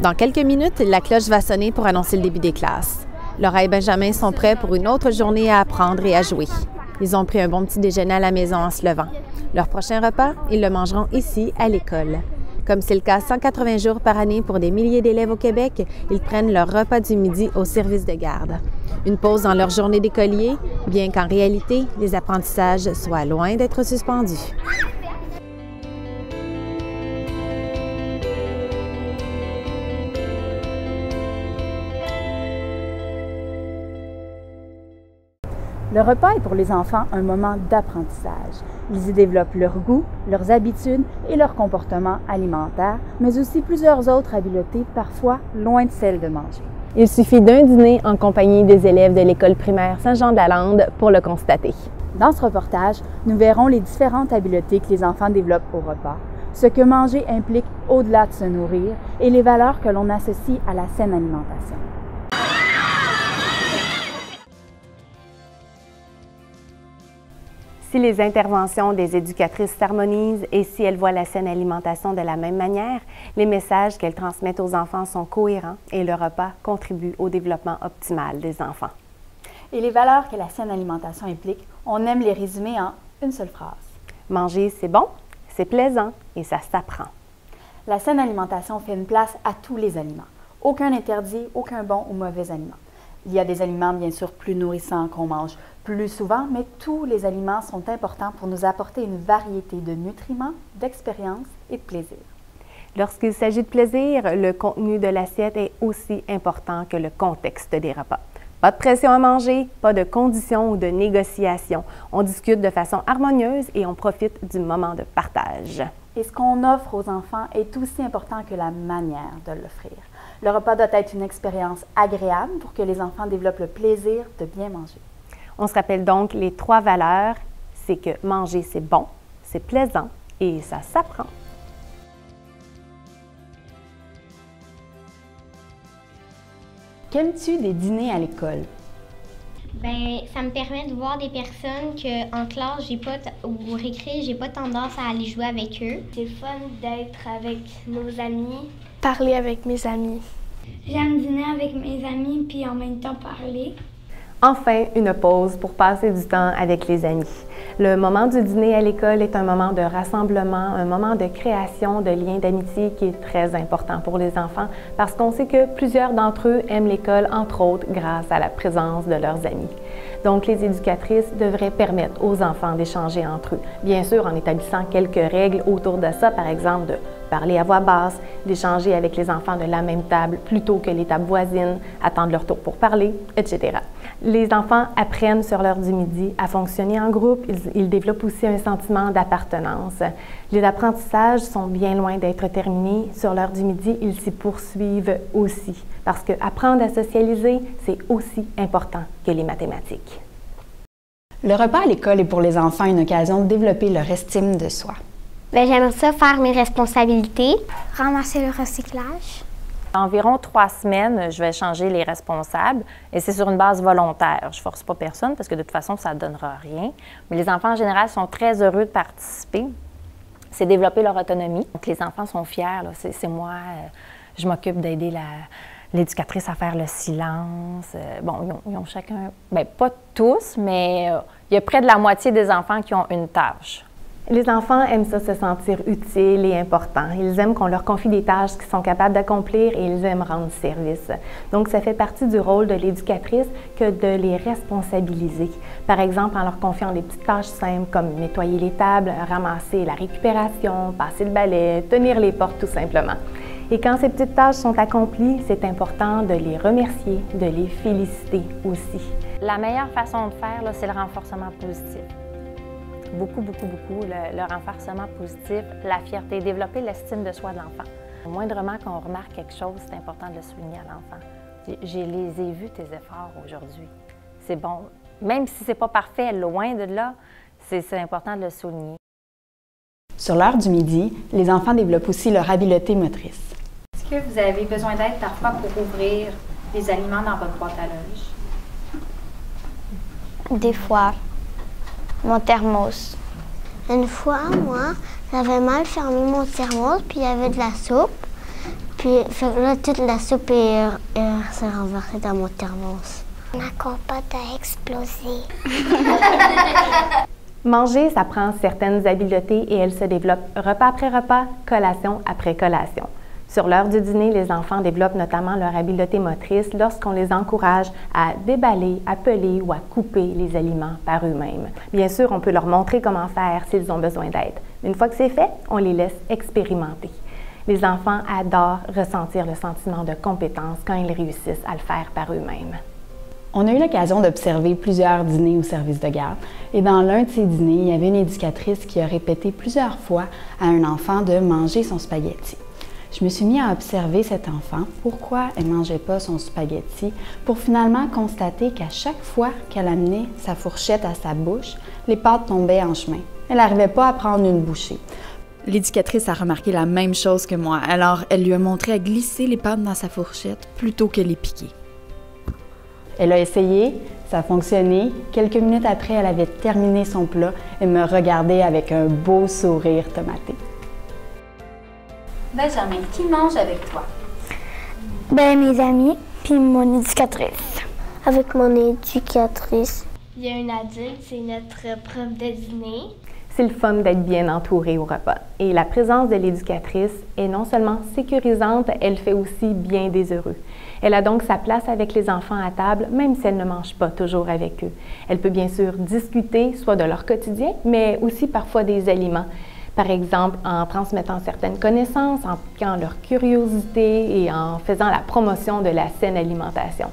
Dans quelques minutes, la cloche va sonner pour annoncer le début des classes. Laura et Benjamin sont prêts pour une autre journée à apprendre et à jouer. Ils ont pris un bon petit déjeuner à la maison en se levant. Leur prochain repas, ils le mangeront ici, à l'école. Comme c'est le cas 180 jours par année pour des milliers d'élèves au Québec, ils prennent leur repas du midi au service de garde. Une pause dans leur journée d'écolier, bien qu'en réalité, les apprentissages soient loin d'être suspendus. Le repas est pour les enfants un moment d'apprentissage. Ils y développent leur goût, leurs habitudes et leur comportement alimentaire, mais aussi plusieurs autres habiletés, parfois loin de celles de manger. Il suffit d'un dîner en compagnie des élèves de l'école primaire Saint-Jean-de-la-Lande pour le constater. Dans ce reportage, nous verrons les différentes habiletés que les enfants développent au repas, ce que manger implique au-delà de se nourrir et les valeurs que l'on associe à la saine alimentation. Si les interventions des éducatrices s'harmonisent et si elles voient la saine alimentation de la même manière, les messages qu'elles transmettent aux enfants sont cohérents et le repas contribue au développement optimal des enfants. Et les valeurs que la saine alimentation implique, on aime les résumer en une seule phrase. Manger, c'est bon, c'est plaisant et ça s'apprend. La saine alimentation fait une place à tous les aliments. Aucun interdit, aucun bon ou mauvais aliment. Il y a des aliments bien sûr plus nourrissants qu'on mange plus souvent, mais tous les aliments sont importants pour nous apporter une variété de nutriments, d'expériences et de plaisir. Lorsqu'il s'agit de plaisir, le contenu de l'assiette est aussi important que le contexte des repas. Pas de pression à manger, pas de conditions ou de négociations. On discute de façon harmonieuse et on profite du moment de partage. Et ce qu'on offre aux enfants est aussi important que la manière de l'offrir. Le repas doit être une expérience agréable pour que les enfants développent le plaisir de bien manger. On se rappelle donc les 3 valeurs, c'est que manger c'est bon, c'est plaisant et ça s'apprend. Qu'aimes-tu des dîners à l'école? Bien, ça me permet de voir des personnes qu'en classe, ou au récré, j'ai pas tendance à aller jouer avec eux. C'est le fun d'être avec nos amis. Parler avec mes amis. J'aime dîner avec mes amis puis en même temps parler. Enfin, une pause pour passer du temps avec les amis. Le moment du dîner à l'école est un moment de rassemblement, un moment de création de liens d'amitié qui est très important pour les enfants parce qu'on sait que plusieurs d'entre eux aiment l'école, entre autres, grâce à la présence de leurs amis. Donc, les éducatrices devraient permettre aux enfants d'échanger entre eux. Bien sûr, en établissant quelques règles autour de ça, par exemple, de parler à voix basse, d'échanger avec les enfants de la même table plutôt que les tables voisines, attendre leur tour pour parler, etc. Les enfants apprennent sur l'heure du midi à fonctionner en groupe. Ils développent aussi un sentiment d'appartenance. Les apprentissages sont bien loin d'être terminés. Sur l'heure du midi, ils s'y poursuivent aussi. Parce qu'apprendre à socialiser, c'est aussi important que les mathématiques. Le repas à l'école est pour les enfants une occasion de développer leur estime de soi. Bien, j'aimerais ça faire mes responsabilités. Ramasser le recyclage. Environ 3 semaines, je vais changer les responsables et c'est sur une base volontaire. Je ne force pas personne parce que de toute façon, ça ne donnera rien. Mais les enfants, en général, sont très heureux de participer. C'est développer leur autonomie. Donc, les enfants sont fiers. C'est moi, je m'occupe d'aider l'éducatrice à faire le silence. Bon, ils ont chacun, bien, pas tous, mais il y a près de la moitié des enfants qui ont une tâche. Les enfants aiment ça se sentir utiles et importants. Ils aiment qu'on leur confie des tâches qu'ils sont capables d'accomplir et ils aiment rendre service. Donc, ça fait partie du rôle de l'éducatrice que de les responsabiliser. Par exemple, en leur confiant des petites tâches simples comme nettoyer les tables, ramasser la récupération, passer le balai, tenir les portes tout simplement. Et quand ces petites tâches sont accomplies, c'est important de les remercier, de les féliciter aussi. La meilleure façon de faire, c'est le renforcement positif. Beaucoup, le renforcement positif, la fierté, développer l'estime de soi de l'enfant. Au moindrement qu'on remarque quelque chose, c'est important de le souligner à l'enfant. Je les ai vus, tes efforts aujourd'hui. C'est bon. Même si c'est pas parfait, loin de là, c'est important de le souligner. Sur l'heure du midi, les enfants développent aussi leur habileté motrice. Est-ce que vous avez besoin d'aide parfois pour ouvrir les aliments dans votre boîte à lunch? Des fois. Mon thermos. Une fois, moi, j'avais mal fermé mon thermos, puis il y avait de la soupe. Puis là, toute la soupe s'est renversée dans mon thermos. Ma compote a explosé. Manger, ça prend certaines habiletés et elles se développent repas après repas, collation après collation. Sur l'heure du dîner, les enfants développent notamment leur habileté motrice lorsqu'on les encourage à déballer, à peler ou à couper les aliments par eux-mêmes. Bien sûr, on peut leur montrer comment faire s'ils ont besoin d'aide. Une fois que c'est fait, on les laisse expérimenter. Les enfants adorent ressentir le sentiment de compétence quand ils réussissent à le faire par eux-mêmes. On a eu l'occasion d'observer plusieurs dîners au service de garde et dans l'un de ces dîners, il y avait une éducatrice qui a répété plusieurs fois à un enfant de manger son spaghetti. Je me suis mis à observer cet enfant, pourquoi elle ne mangeait pas son spaghetti, pour finalement constater qu'à chaque fois qu'elle amenait sa fourchette à sa bouche, les pâtes tombaient en chemin. Elle n'arrivait pas à prendre une bouchée. L'éducatrice a remarqué la même chose que moi, alors elle lui a montré à glisser les pâtes dans sa fourchette plutôt que les piquer. Elle a essayé, ça a fonctionné. Quelques minutes après, elle avait terminé son plat et me regardait avec un beau sourire tomaté. Benjamin, qui mange avec toi? Ben, mes amis, puis mon éducatrice. Avec mon éducatrice. Il y a une adulte, c'est notre prof de dîner. C'est le fun d'être bien entouré au repas. Et la présence de l'éducatrice est non seulement sécurisante, elle fait aussi bien des heureux. Elle a donc sa place avec les enfants à table, même si elle ne mange pas toujours avec eux. Elle peut bien sûr discuter, soit de leur quotidien, mais aussi parfois des aliments. Par exemple, en transmettant certaines connaissances, en piquant leur curiosité et en faisant la promotion de la saine alimentation.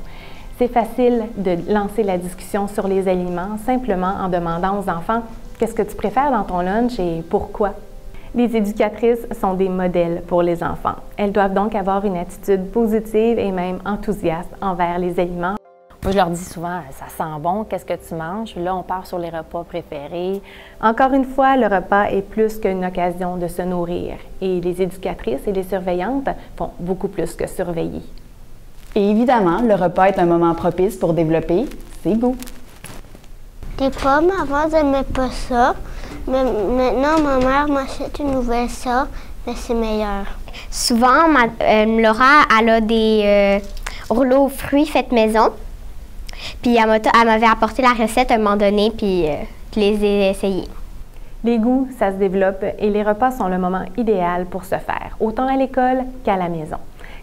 C'est facile de lancer la discussion sur les aliments simplement en demandant aux enfants « Qu'est-ce que tu préfères dans ton lunch et pourquoi? » Les éducatrices sont des modèles pour les enfants. Elles doivent donc avoir une attitude positive et même enthousiaste envers les aliments. Moi, je leur dis souvent, ça sent bon, qu'est-ce que tu manges? Là, on part sur les repas préférés. Encore une fois, le repas est plus qu'une occasion de se nourrir. Et les éducatrices et les surveillantes font beaucoup plus que surveiller. Et évidemment, le repas est un moment propice pour développer ses goûts. Les pommes, avant, je n'aimais pas ça. Mais maintenant, ma mère m'achète une nouvelle sorte, mais c'est meilleur. Souvent, Laura, elle a des rouleaux aux fruits faits maison. Puis elle m'avait apporté la recette à un moment donné, puis je les ai essayés. Les goûts, ça se développe et les repas sont le moment idéal pour se faire, autant à l'école qu'à la maison.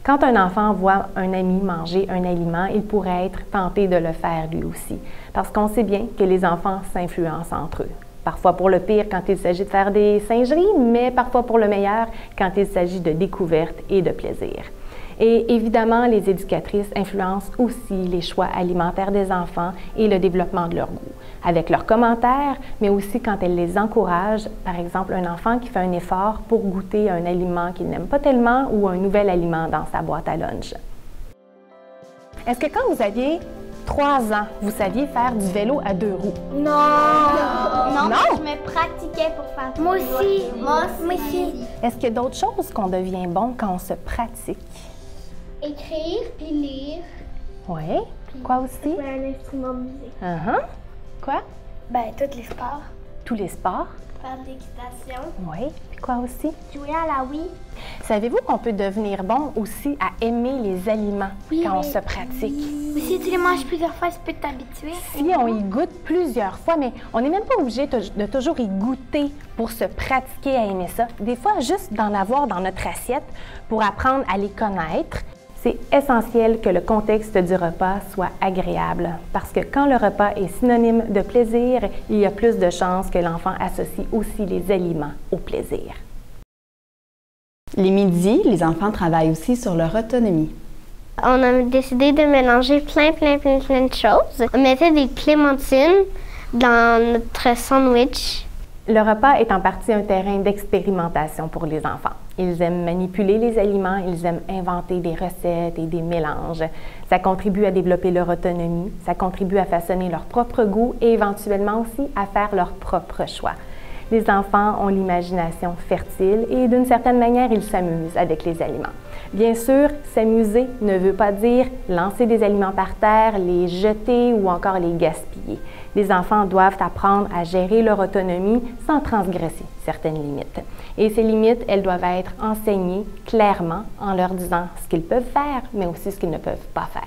Quand un enfant voit un ami manger un aliment, il pourrait être tenté de le faire lui aussi, parce qu'on sait bien que les enfants s'influencent entre eux. Parfois pour le pire quand il s'agit de faire des singeries, mais parfois pour le meilleur quand il s'agit de découverte et de plaisir. Et évidemment, les éducatrices influencent aussi les choix alimentaires des enfants et le développement de leur goût, avec leurs commentaires, mais aussi quand elles les encouragent. Par exemple, un enfant qui fait un effort pour goûter un aliment qu'il n'aime pas tellement ou un nouvel aliment dans sa boîte à lunch. Est-ce que quand vous aviez 3 ans, vous saviez faire du vélo à 2 roues? Non! Non? Je me pratiquais pour faire du Moi vélo. aussi. Moi Moi aussi. Est-ce qu'il y a d'autres choses qu'on devient bon quand on se pratique? Écrire puis lire. Oui. Quoi aussi? Un instrument de musique. Quoi? Ben, tous les sports. Tous les sports? Faire de l'équitation. Oui. Puis quoi aussi? Jouer à la Wii. Savez-vous qu'on peut devenir bon aussi à aimer les aliments quand on se pratique? Mais si tu les manges plusieurs fois, tu peux t'habituer. Si on y goûte plusieurs fois, mais on n'est même pas obligé de toujours y goûter pour se pratiquer à aimer ça. Des fois, juste d'en avoir dans notre assiette pour apprendre à les connaître. C'est essentiel que le contexte du repas soit agréable parce que quand le repas est synonyme de plaisir, il y a plus de chances que l'enfant associe aussi les aliments au plaisir. Les midis, les enfants travaillent aussi sur leur autonomie. On a décidé de mélanger plein de choses. On mettait des clémentines dans notre sandwich. Le repas est en partie un terrain d'expérimentation pour les enfants. Ils aiment manipuler les aliments, ils aiment inventer des recettes et des mélanges. Ça contribue à développer leur autonomie, ça contribue à façonner leur propre goût et éventuellement aussi à faire leur propre choix. Les enfants ont l'imagination fertile et d'une certaine manière, ils s'amusent avec les aliments. Bien sûr, s'amuser ne veut pas dire lancer des aliments par terre, les jeter ou encore les gaspiller. Les enfants doivent apprendre à gérer leur autonomie sans transgresser certaines limites. Et ces limites, elles doivent être enseignées clairement en leur disant ce qu'ils peuvent faire, mais aussi ce qu'ils ne peuvent pas faire.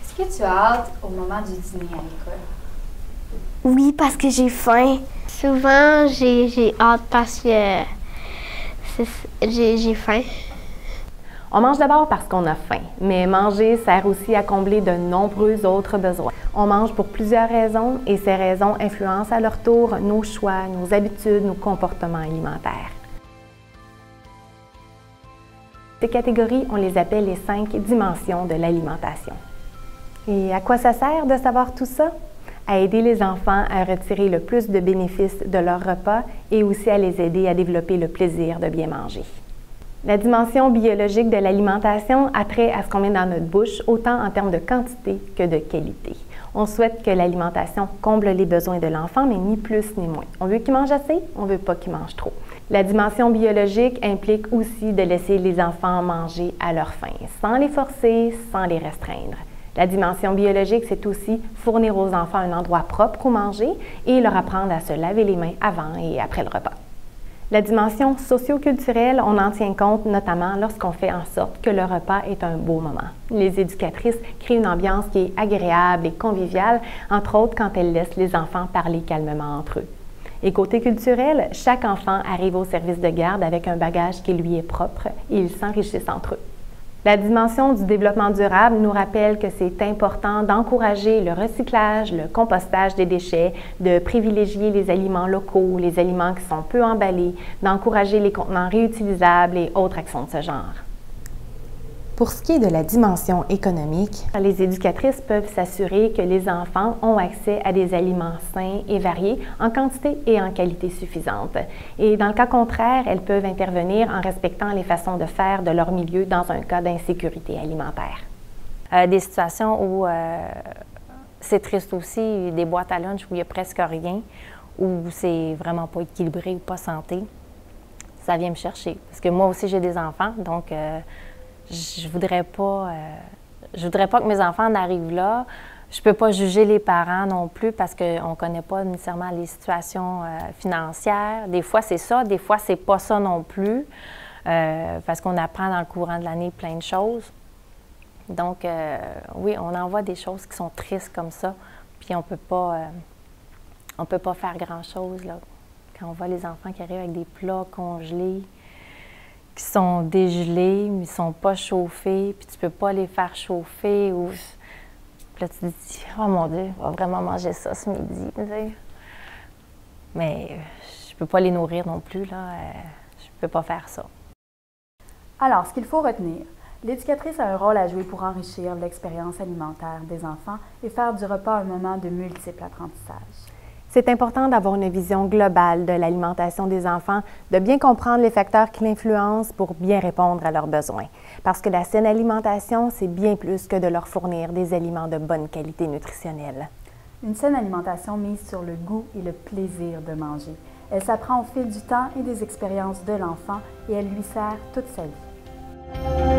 Est-ce que tu as hâte au moment du dîner à l'école? Oui, parce que j'ai faim. Souvent, j'ai hâte parce que j'ai faim. On mange d'abord parce qu'on a faim, mais manger sert aussi à combler de nombreux autres besoins. On mange pour plusieurs raisons et ces raisons influencent à leur tour nos choix, nos habitudes, nos comportements alimentaires. Ces catégories, on les appelle les 5 dimensions de l'alimentation. Et à quoi ça sert de savoir tout ça? À aider les enfants à retirer le plus de bénéfices de leur repas et aussi à les aider à développer le plaisir de bien manger. La dimension biologique de l'alimentation a trait à ce qu'on met dans notre bouche, autant en termes de quantité que de qualité. On souhaite que l'alimentation comble les besoins de l'enfant, mais ni plus ni moins. On veut qu'il mange assez, on ne veut pas qu'il mange trop. La dimension biologique implique aussi de laisser les enfants manger à leur faim, sans les forcer, sans les restreindre. La dimension biologique, c'est aussi fournir aux enfants un endroit propre où manger et leur apprendre à se laver les mains avant et après le repas. La dimension socio-culturelle, on en tient compte notamment lorsqu'on fait en sorte que le repas est un beau moment. Les éducatrices créent une ambiance qui est agréable et conviviale, entre autres quand elles laissent les enfants parler calmement entre eux. Et côté culturel, chaque enfant arrive au service de garde avec un bagage qui lui est propre et ils s'enrichissent entre eux. La dimension du développement durable nous rappelle que c'est important d'encourager le recyclage, le compostage des déchets, de privilégier les aliments locaux, les aliments qui sont peu emballés, d'encourager les contenants réutilisables et autres actions de ce genre. Pour ce qui est de la dimension économique, les éducatrices peuvent s'assurer que les enfants ont accès à des aliments sains et variés en quantité et en qualité suffisante. Et dans le cas contraire, elles peuvent intervenir en respectant les façons de faire de leur milieu dans un cas d'insécurité alimentaire. Des situations où c'est triste aussi, des boîtes à lunch où il n'y a presque rien, où c'est vraiment pas équilibré ou pas santé, ça vient me chercher. Parce que moi aussi, j'ai des enfants, donc je voudrais pas que mes enfants en arrivent là. Je peux pas juger les parents non plus parce qu'on connaît pas nécessairement les situations financières. Des fois, c'est ça, des fois, c'est pas ça non plus, parce qu'on apprend dans le courant de l'année plein de choses. Donc, oui, on en voit des choses qui sont tristes comme ça, puis on peut pas faire grand-chose, là. Quand on voit les enfants qui arrivent avec des plats congelés, qui sont dégelés, mais ils ne sont pas chauffés, puis tu ne peux pas les faire chauffer. Ou... Puis là, tu te dis, oh mon Dieu, on va vraiment manger ça ce midi. Mais je ne peux pas les nourrir non plus, là. Je ne peux pas faire ça. Alors, ce qu'il faut retenir, l'éducatrice a un rôle à jouer pour enrichir l'expérience alimentaire des enfants et faire du repas un moment de multiples apprentissages. C'est important d'avoir une vision globale de l'alimentation des enfants, de bien comprendre les facteurs qui l'influencent pour bien répondre à leurs besoins. Parce que la saine alimentation, c'est bien plus que de leur fournir des aliments de bonne qualité nutritionnelle. Une saine alimentation mise sur le goût et le plaisir de manger. Elle s'apprend au fil du temps et des expériences de l'enfant et elle lui sert toute sa vie.